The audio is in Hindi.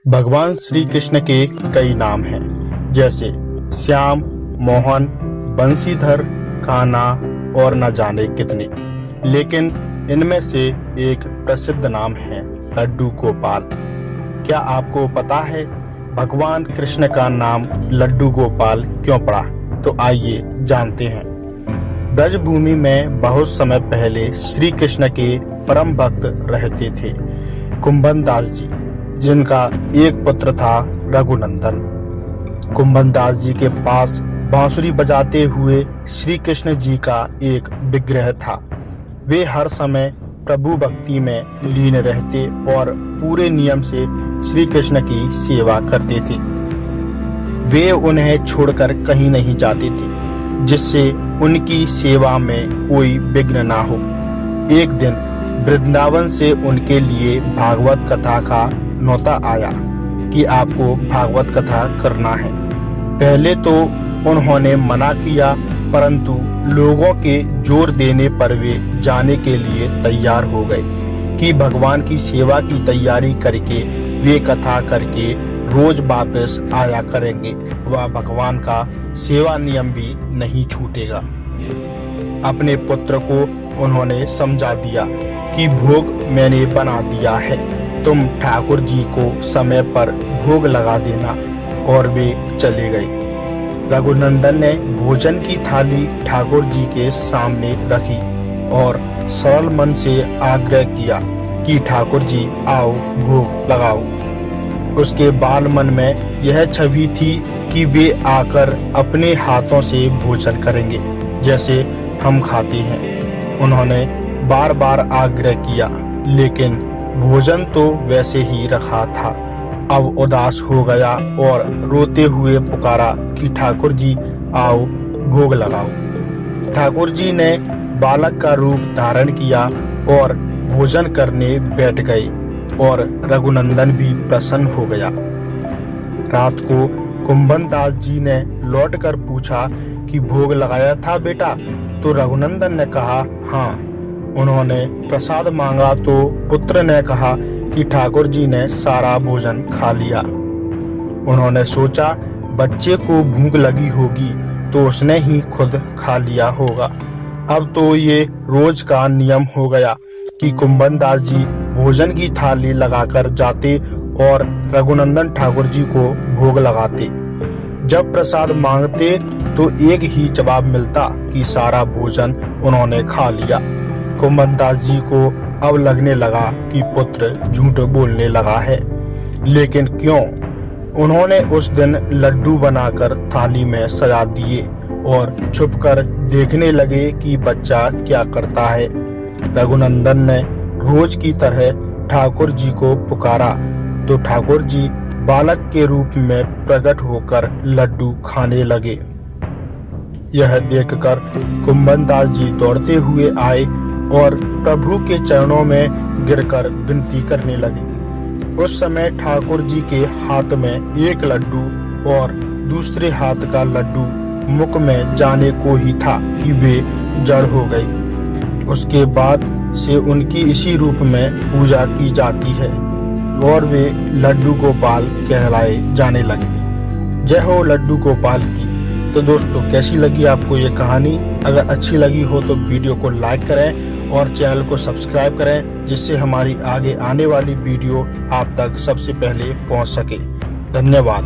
भगवान श्री कृष्ण के कई नाम हैं, जैसे श्याम, मोहन, बंशीधर, कान्हा और न जाने कितने। लेकिन इनमें से एक प्रसिद्ध नाम है लड्डू गोपाल। क्या आपको पता है भगवान कृष्ण का नाम लड्डू गोपाल क्यों पड़ा? तो आइए जानते हैं। ब्रजभूमि में बहुत समय पहले श्री कृष्ण के परम भक्त रहते थे कुंभन दास जी, जिनका एक पुत्र था रघुनंदन। कुंभन दास जी के पास बांसुरी बजाते हुए श्री कृष्ण जी का एक विग्रह था। वे हर समय प्रभु भक्ति में लीन रहते और पूरे नियम से श्री कृष्ण की सेवा करते थे। वे उन्हें छोड़कर कहीं नहीं जाते थे, जिससे उनकी सेवा में कोई विघ्न ना हो। एक दिन वृंदावन से उनके लिए भागवत कथा का न्योता आया कि आपको भागवत कथा करना है। पहले तो उन्होंने मना किया, परंतु लोगों के जोर देने पर वे जाने के लिए तैयार हो गए कि भगवान की सेवा की तैयारी करके वे कथा करके रोज वापस आया करेंगे। वह भगवान का सेवा नियम भी नहीं छूटेगा। अपने पुत्र को उन्होंने समझा दिया कि भोग मैंने बना दिया है, तुम ठाकुर जी को समय पर भोग लगा देना। और वे चले गए। रघुनंदन ने भोजन की थाली ठाकुर जी के सामने रखी और सरल मन से आग्रह किया कि ठाकुर जी आओ, भोग लगाओ। उसके बाल मन में यह छवि थी कि वे आकर अपने हाथों से भोजन करेंगे, जैसे हम खाते हैं। उन्होंने बार बार आग्रह किया, लेकिन भोजन तो वैसे ही रखा था। अब उदास हो गया और रोते हुए पुकारा कि ठाकुर जी आओ, भोग लगाओ। ठाकुर जी ने बालक का रूप धारण किया और भोजन करने बैठ गए और रघुनंदन भी प्रसन्न हो गया। रात को कुंभन दास जी ने लौटकर पूछा कि भोग लगाया था बेटा? तो रघुनंदन ने कहा हाँ। उन्होंने प्रसाद मांगा तो पुत्र ने कहा कि ठाकुर जी ने सारा भोजन खा लिया। उन्होंने सोचा बच्चे को भूख लगी होगी तो उसने ही खुद खा लिया होगा। अब तो ये रोज का नियम हो गया कि कुंभन दास जी भोजन की थाली लगाकर जाते और रघुनंदन ठाकुर जी को भोग लगाते। जब प्रसाद मांगते तो एक ही जवाब मिलता कि सारा भोजन उन्होंने खा लिया। कुंभन दास जी को अब लगने लगा कि पुत्र झूठ बोलने लगा है, लेकिन क्यों? उन्होंने उस दिन लड्डू बनाकर थाली में सजा दिए और छुपकर देखने लगे कि बच्चा क्या करता है। रघुनंदन ने रोज की तरह ठाकुर जी को पुकारा तो ठाकुर जी बालक के रूप में प्रकट होकर लड्डू खाने लगे। यह देखकर कुंभन दास जी दौड़ते हुए आए और प्रभु के चरणों में गिरकर विनती करने लगे। उस समय ठाकुर जी के हाथ में एक लड्डू और दूसरे हाथ का लड्डू मुख में जाने को ही था कि वे जड़ हो गई। उसके बाद से उनकी इसी रूप में पूजा की जाती है और वे लड्डू गोपाल कहलाए जाने लगे। जय हो लड्डू गोपाल की। तो दोस्तों, कैसी लगी आपको ये कहानी? अगर अच्छी लगी हो तो वीडियो को लाइक करें और चैनल को सब्सक्राइब करें, जिससे हमारी आगे आने वाली वीडियो आप तक सबसे पहले पहुंच सके। धन्यवाद।